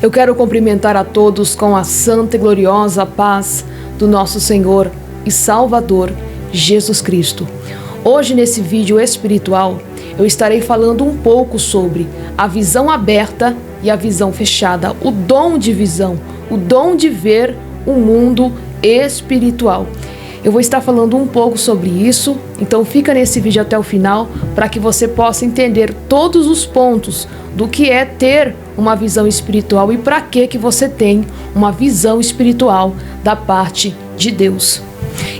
Eu quero cumprimentar a todos com a santa e gloriosa paz do nosso Senhor e Salvador, Jesus Cristo. Hoje, nesse vídeo espiritual, eu estarei falando um pouco sobre a visão aberta e a visão fechada, o dom de visão, o dom de ver o mundo espiritual. Eu vou estar falando um pouco sobre isso, então fica nesse vídeo até o final para que você possa entender todos os pontos do que é ter uma visão espiritual e para que você tem uma visão espiritual da parte de Deus.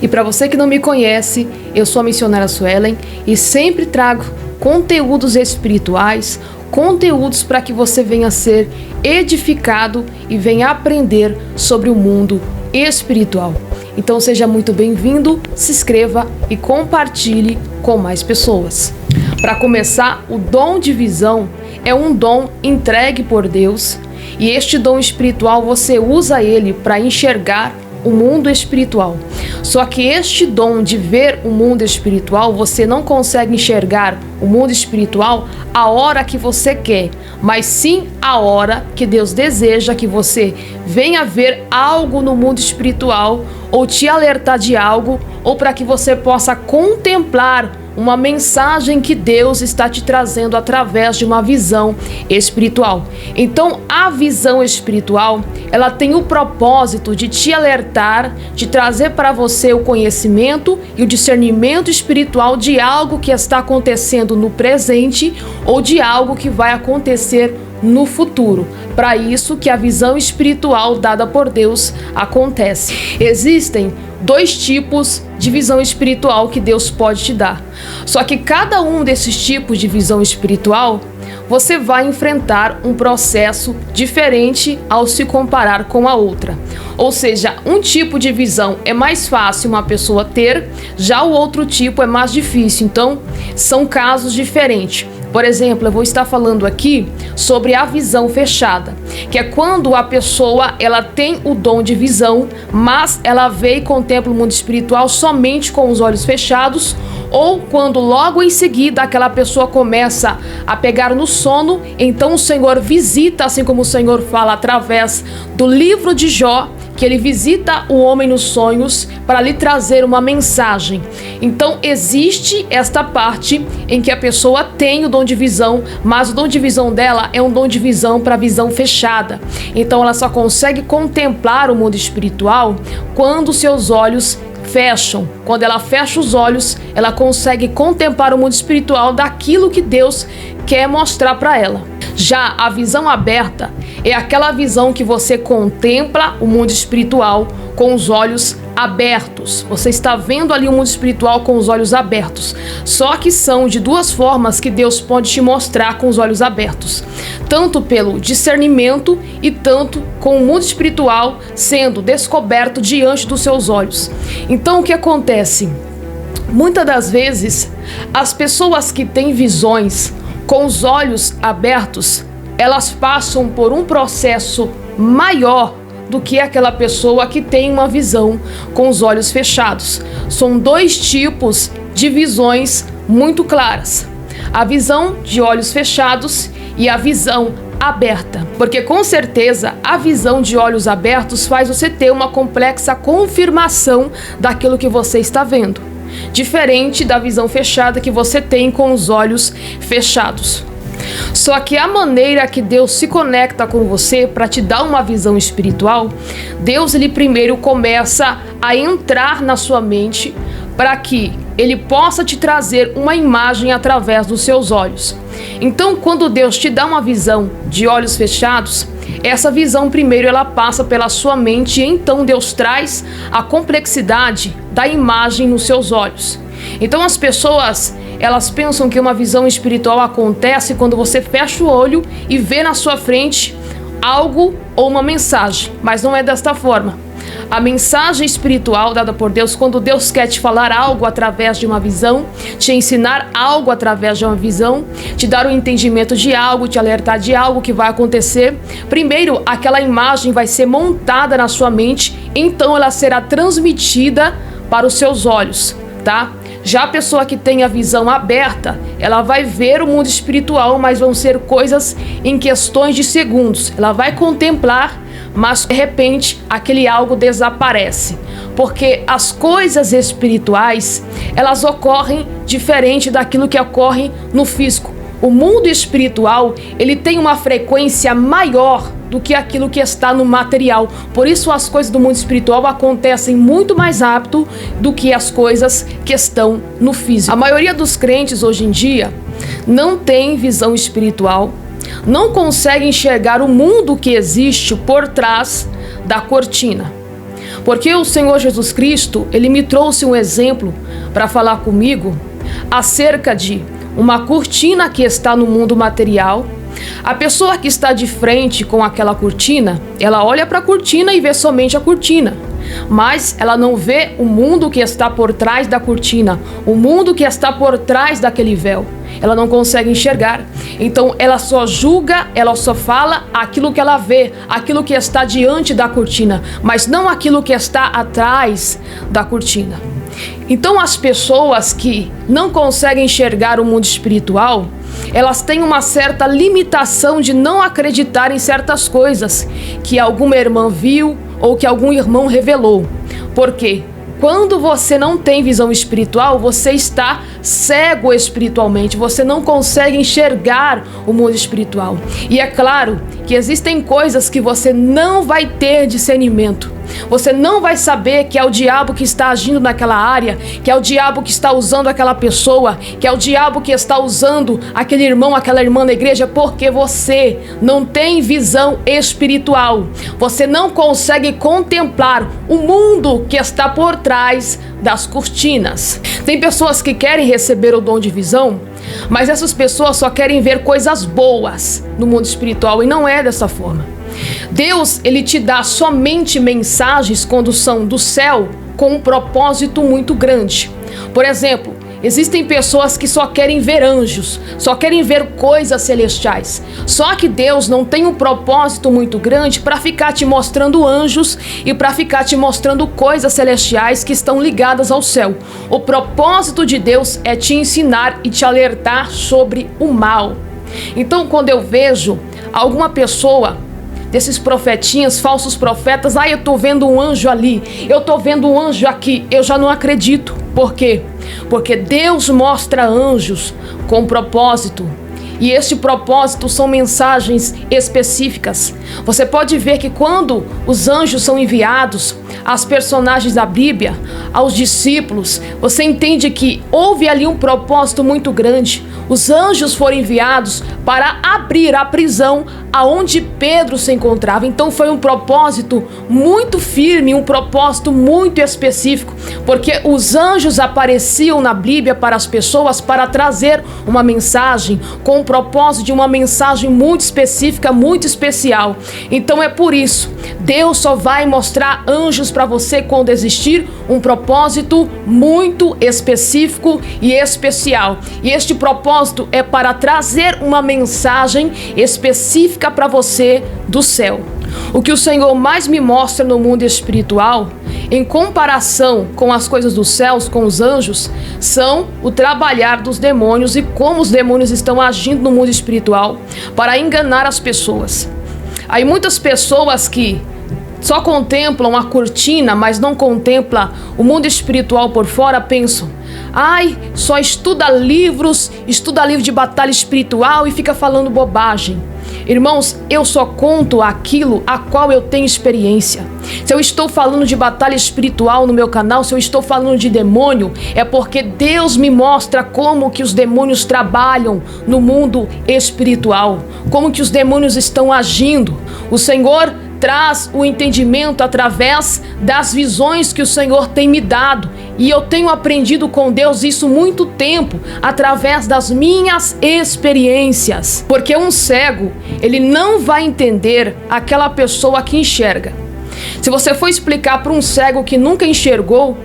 E para você que não me conhece, eu sou a missionária Suelen e sempre trago conteúdos espirituais, conteúdos para que você venha ser edificado e venha aprender sobre o mundo espiritual. Então seja muito bem-vindo, se inscreva e compartilhe com mais pessoas. Para começar, o dom de visão é um dom entregue por Deus e este dom espiritual você usa ele para enxergar o mundo espiritual. Só que este dom de ver o mundo espiritual, você não consegue enxergar o mundo espiritual a hora que você quer, mas sim a hora que Deus deseja que você venha ver algo no mundo espiritual ou te alertar de algo, ou para que você possa contemplar uma mensagem que Deus está te trazendo através de uma visão espiritual. Então, a visão espiritual, ela tem o propósito de te alertar, de trazer para você o conhecimento e o discernimento espiritual de algo que está acontecendo no presente ou de algo que vai acontecer no futuro. Para isso que a visão espiritual dada por Deus acontece. Existem dois tipos de visão espiritual que Deus pode te dar. Só que cada um desses tipos de visão espiritual, você vai enfrentar um processo diferente ao se comparar com a outra. Ou seja, um tipo de visão é mais fácil uma pessoa ter, já o outro tipo é mais difícil. Então, são casos diferentes. Por exemplo, eu vou estar falando aqui sobre a visão fechada, que é quando a pessoa ela tem o dom de visão, mas ela vê e contempla o mundo espiritual somente com os olhos fechados, ou quando logo em seguida aquela pessoa começa a pegar no sono, então o Senhor visita, assim como o Senhor fala através do livro de Jó, que ele visita o homem nos sonhos para lhe trazer uma mensagem. Então existe esta parte em que a pessoa tem o dom de visão, mas o dom de visão dela é um dom de visão para visão fechada. Então ela só consegue contemplar o mundo espiritual quando seus olhos fecham. Quando ela fecha os olhos, ela consegue contemplar o mundo espiritual daquilo que Deus quer mostrar para ela. Já a visão aberta é aquela visão que você contempla o mundo espiritual com os olhos abertos. Você está vendo ali o mundo espiritual com os olhos abertos. Só que são de duas formas que Deus pode te mostrar com os olhos abertos. Tanto pelo discernimento e tanto com o mundo espiritual sendo descoberto diante dos seus olhos. Então o que acontece? Muitas das vezes, as pessoas que têm visões com os olhos abertos, elas passam por um processo maior do que aquela pessoa que tem uma visão com os olhos fechados. São dois tipos de visões muito claras: a visão de olhos fechados e a visão aberta. Porque com certeza a visão de olhos abertos faz você ter uma complexa confirmação daquilo que você está vendo, diferente da visão fechada que você tem com os olhos fechados. Só que a maneira que Deus se conecta com você para te dar uma visão espiritual, Deus ele primeiro começa a entrar na sua mente para que ele possa te trazer uma imagem através dos seus olhos. Então, quando Deus te dá uma visão de olhos fechados, essa visão primeiro ela passa pela sua mente e então Deus traz a complexidade da imagem nos seus olhos. Então as pessoas, elas pensam que uma visão espiritual acontece quando você fecha o olho e vê na sua frente algo ou uma mensagem, mas não é desta forma. A mensagem espiritual dada por Deus, quando Deus quer te falar algo através de uma visão, te ensinar algo através de uma visão, te dar um entendimento de algo, te alertar de algo que vai acontecer, primeiro aquela imagem vai ser montada na sua mente, então ela será transmitida para os seus olhos, tá? Já a pessoa que tem a visão aberta, ela vai ver o mundo espiritual, mas vão ser coisas em questões de segundos. Ela vai contemplar, mas de repente aquele algo desaparece. Porque as coisas espirituais, elas ocorrem diferente daquilo que ocorre no físico. O mundo espiritual, ele tem uma frequência maior do que aquilo que está no material. Por isso as coisas do mundo espiritual acontecem muito mais rápido do que as coisas que estão no físico. A maioria dos crentes hoje em dia não tem visão espiritual, não consegue enxergar o mundo que existe por trás da cortina. Porque o Senhor Jesus Cristo, ele me trouxe um exemplo para falar comigo acerca de uma cortina que está no mundo material. A pessoa que está de frente com aquela cortina, ela olha para a cortina e vê somente a cortina, mas ela não vê o mundo que está por trás da cortina, o mundo que está por trás daquele véu. Ela não consegue enxergar. Então ela só julga, ela só fala aquilo que ela vê, aquilo que está diante da cortina, mas não aquilo que está atrás da cortina. Então as pessoas que não conseguem enxergar o mundo espiritual, elas têm uma certa limitação de não acreditar em certas coisas que alguma irmã viu ou que algum irmão revelou. Por quê? Quando você não tem visão espiritual, você está cego espiritualmente, você não consegue enxergar o mundo espiritual. E é claro que existem coisas que você não vai ter discernimento. Você não vai saber que é o diabo que está agindo naquela área, que é o diabo que está usando aquela pessoa, que é o diabo que está usando aquele irmão, aquela irmã na igreja, porque você não tem visão espiritual. Você não consegue contemplar o mundo que está por trás das cortinas. Tem pessoas que querem receber o dom de visão, mas essas pessoas só querem ver coisas boas no mundo espiritual, e não é dessa forma. Deus, ele te dá somente mensagens quando são do céu com um propósito muito grande. Por exemplo, existem pessoas que só querem ver anjos, só querem ver coisas celestiais. Só que Deus não tem um propósito muito grande para ficar te mostrando anjos e para ficar te mostrando coisas celestiais que estão ligadas ao céu. O propósito de Deus é te ensinar e te alertar sobre o mal. Então, quando eu vejo alguma pessoa desses profetinhas, falsos profetas, eu tô vendo um anjo ali, eu tô vendo um anjo aqui, eu já não acredito. Por quê? Porque Deus mostra anjos com propósito. E este propósito são mensagens específicas. Você pode ver que quando os anjos são enviados às personagens da Bíblia, aos discípulos, você entende que houve ali um propósito muito grande. Os anjos foram enviados para abrir a prisão aonde Pedro se encontrava. Então foi um propósito muito firme, um propósito muito específico, porque os anjos apareciam na Bíblia para as pessoas para trazer uma mensagem com o propósito de uma mensagem muito específica, muito especial. Então é por isso, Deus só vai mostrar anjos para você quando existir um propósito muito específico e especial. E este propósito é para trazer uma mensagem específica para você do céu. O que o Senhor mais me mostra no mundo espiritual, em comparação com as coisas dos céus, com os anjos, são o trabalhar dos demônios e como os demônios estão agindo no mundo espiritual para enganar as pessoas. Aí muitas pessoas que só contemplam a cortina, mas não contemplam o mundo espiritual por fora, pensam: só estuda livro de batalha espiritual e fica falando bobagem. Irmãos, eu só conto aquilo a qual eu tenho experiência. Se eu estou falando de batalha espiritual no meu canal, se eu estou falando de demônio, é porque Deus me mostra como que os demônios trabalham no mundo espiritual, como que os demônios estão agindo. O Senhor traz o entendimento através das visões que o Senhor tem me dado. E eu tenho aprendido com Deus isso muito tempo, através das minhas experiências. Porque um cego, ele não vai entender aquela pessoa que enxerga. Se você for explicar para um cego que nunca enxergou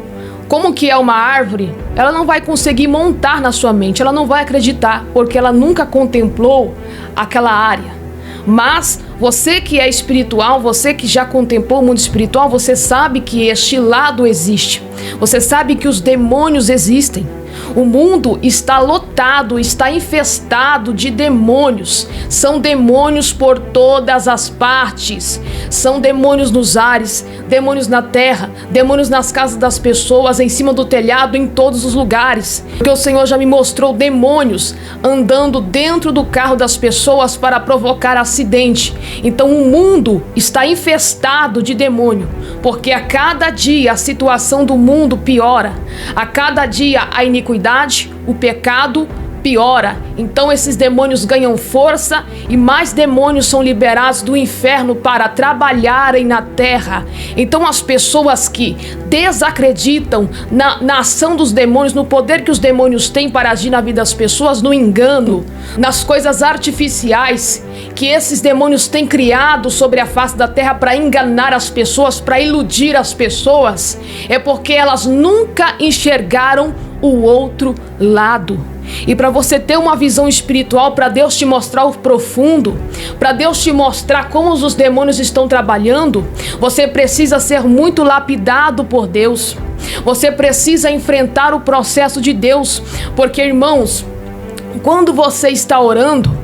como que é uma árvore, ela não vai conseguir montar na sua mente, ela não vai acreditar, porque ela nunca contemplou aquela área. Mas você que é espiritual, você que já contemplou o mundo espiritual, você sabe que este lado existe. Você sabe que os demônios existem. O mundo está lotado, está infestado de demônios. São demônios por todas as partes. São demônios nos ares, demônios na terra, demônios nas casas das pessoas, em cima do telhado, em todos os lugares. Porque o Senhor já me mostrou demônios andando dentro do carro das pessoas para provocar acidente. Então o mundo está infestado de demônio, porque a cada dia a situação do mundo piora. A cada dia a iniquidade, o pecado piora. Então esses demônios ganham força e mais demônios são liberados do inferno para trabalharem na terra. Então as pessoas que desacreditam na ação dos demônios, no poder que os demônios têm para agir na vida das pessoas, no engano, nas coisas artificiais que esses demônios têm criado sobre a face da terra para enganar as pessoas, para iludir as pessoas, é porque elas nunca enxergaram o outro lado. E para você ter uma visão espiritual, para Deus te mostrar o profundo, para Deus te mostrar como os demônios estão trabalhando, você precisa ser muito lapidado por Deus. Você precisa enfrentar o processo de Deus, porque, irmãos, quando você está orando,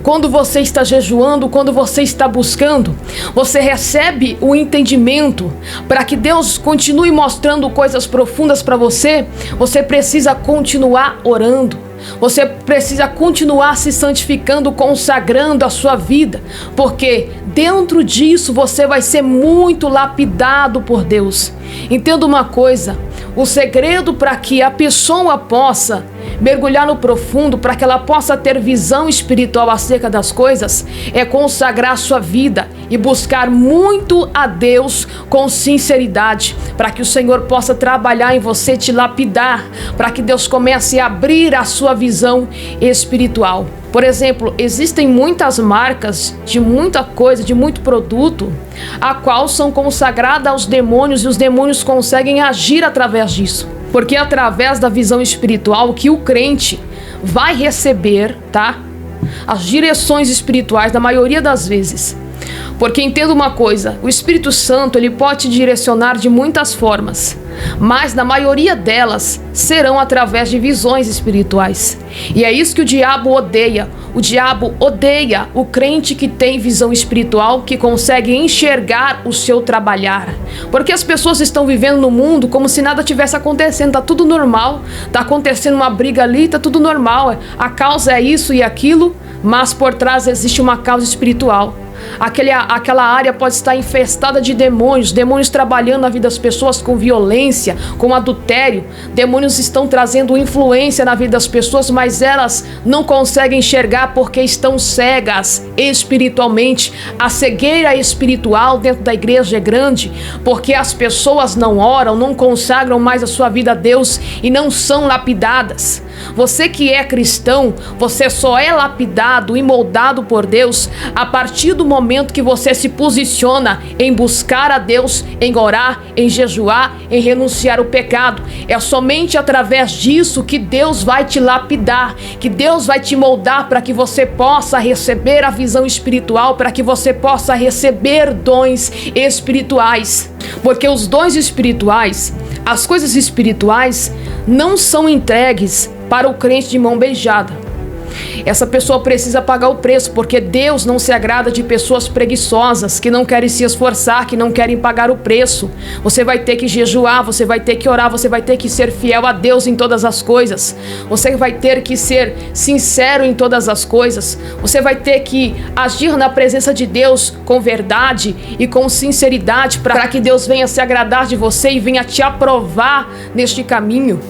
quando você está jejuando, quando você está buscando, você recebe o entendimento. Para que Deus continue mostrando coisas profundas para você, você precisa continuar orando. Você precisa continuar se santificando, consagrando a sua vida, porque dentro disso você vai ser muito lapidado por Deus. Entenda uma coisa: o segredo para que a pessoa possa mergulhar no profundo, para que ela possa ter visão espiritual acerca das coisas, é consagrar sua vida e buscar muito a Deus com sinceridade, para que o Senhor possa trabalhar em você, te lapidar, para que Deus comece a abrir a sua visão espiritual. Por exemplo, existem muitas marcas de muita coisa, de muito produto, a qual são consagradas aos demônios, e os demônios conseguem agir através disso. Porque é através da visão espiritual que o crente vai receber, tá? As direções espirituais, na maioria das vezes. Porque entenda uma coisa: o Espírito Santo, ele pode te direcionar de muitas formas, mas na maioria delas serão através de visões espirituais. E é isso que o diabo odeia. O diabo odeia o crente que tem visão espiritual, que consegue enxergar o seu trabalhar. Porque as pessoas estão vivendo no mundo como se nada tivesse acontecendo, tá tudo normal, tá acontecendo uma briga ali, tá tudo normal. A causa é isso e aquilo, mas por trás existe uma causa espiritual. Aquela área pode estar infestada de demônios, demônios trabalhando na vida das pessoas com violência, com adultério. Demônios estão trazendo influência na vida das pessoas, mas elas não conseguem enxergar porque estão cegas espiritualmente. A cegueira espiritual dentro da igreja é grande porque as pessoas não oram, não consagram mais a sua vida a Deus e não são lapidadas. Você que é cristão, você só é lapidado e moldado por Deus a partir do momento que você se posiciona em buscar a Deus, em orar, em jejuar, em renunciar ao pecado. É somente através disso que Deus vai te lapidar, que Deus vai te moldar para que você possa receber a visão espiritual, para que você possa receber dons espirituais. Porque os dons espirituais, as coisas espirituais, não são entregues para o crente de mão beijada. Essa pessoa precisa pagar o preço, porque Deus não se agrada de pessoas preguiçosas, que não querem se esforçar, que não querem pagar o preço. Você vai ter que jejuar, você vai ter que orar, você vai ter que ser fiel a Deus em todas as coisas. Você vai ter que ser sincero em todas as coisas. Você vai ter que agir na presença de Deus com verdade e com sinceridade, para que Deus venha se agradar de você e venha te aprovar neste caminho.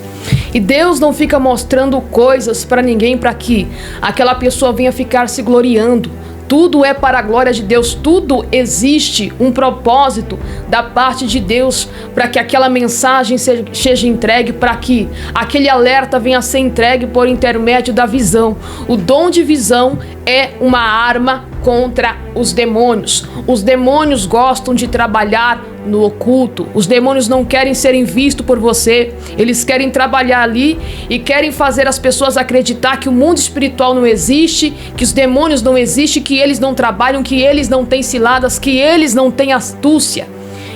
E Deus não fica mostrando coisas para ninguém para que aquela pessoa venha ficar se gloriando. Tudo é para a glória de Deus, tudo existe um propósito da parte de Deus para que aquela mensagem seja entregue, para que aquele alerta venha a ser entregue por intermédio da visão. O dom de visão é uma arma contra os demônios. Os demônios gostam de trabalhar no oculto. Os demônios não querem serem vistos por você. Eles querem trabalhar ali e querem fazer as pessoas acreditar que o mundo espiritual não existe, que os demônios não existem, que eles não trabalham, que eles não têm ciladas, que eles não têm astúcia.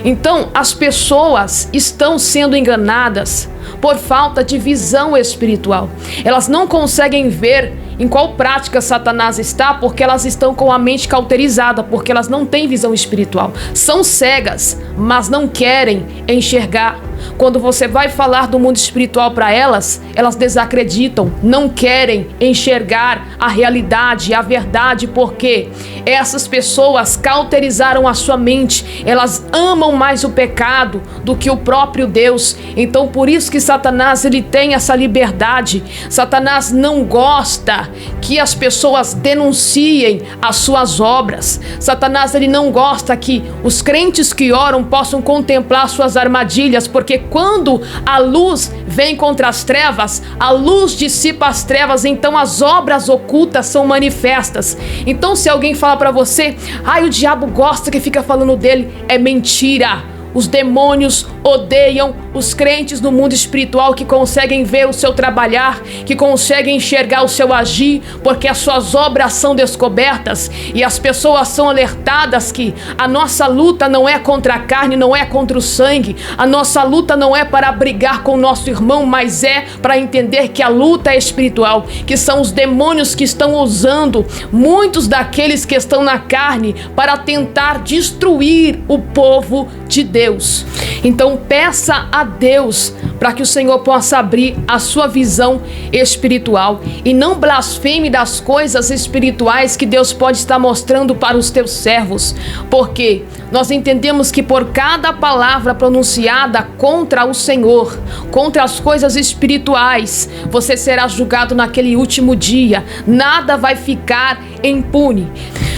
Então, as pessoas estão sendo enganadas por falta de visão espiritual. Elas não conseguem ver em qual prática Satanás está, porque elas estão com a mente cauterizada, porque elas não têm visão espiritual. São cegas, mas não querem enxergar. Quando você vai falar do mundo espiritual para elas, elas desacreditam, não querem enxergar a realidade, a verdade, porque essas pessoas cauterizaram a sua mente. Elas amam mais o pecado do que o próprio Deus. Então, por isso que Satanás, ele tem essa liberdade. Satanás não gosta que as pessoas denunciem as suas obras. Satanás, ele não gosta que os crentes que oram possam contemplar suas armadilhas, porque quando a luz vem contra as trevas, a luz dissipa as trevas, então as obras ocultas são manifestas. Então, se alguém fala para você, o diabo gosta que fica falando dele, é mentira. Os demônios odeiam os crentes no mundo espiritual que conseguem ver o seu trabalhar, que conseguem enxergar o seu agir, porque as suas obras são descobertas e as pessoas são alertadas que a nossa luta não é contra a carne, não é contra o sangue. A nossa luta não é para brigar com o nosso irmão, mas é para entender que a luta é espiritual, que são os demônios que estão usando muitos daqueles que estão na carne para tentar destruir o povo de Deus. Então peça a Deus para que o Senhor possa abrir a sua visão espiritual e não blasfeme das coisas espirituais que Deus pode estar mostrando para os teus servos, porque nós entendemos que por cada palavra pronunciada contra o Senhor, contra as coisas espirituais, você será julgado naquele último dia. Nada vai ficar impune.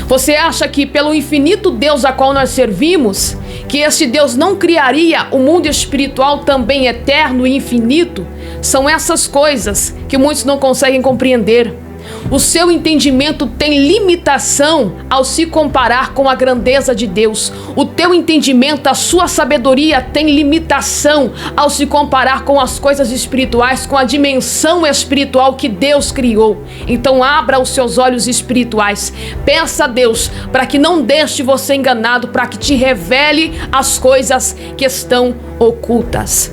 Você acha que pelo infinito Deus a qual nós servimos, que esse Deus não criaria o mundo espiritual também eterno e infinito? São essas coisas que muitos não conseguem compreender. O seu entendimento tem limitação ao se comparar com a grandeza de Deus. O teu entendimento, a sua sabedoria tem limitação ao se comparar com as coisas espirituais, com a dimensão espiritual que Deus criou. Então abra os seus olhos espirituais. Peça a Deus para que não deixe você enganado, para que te revele as coisas que estão ocultas.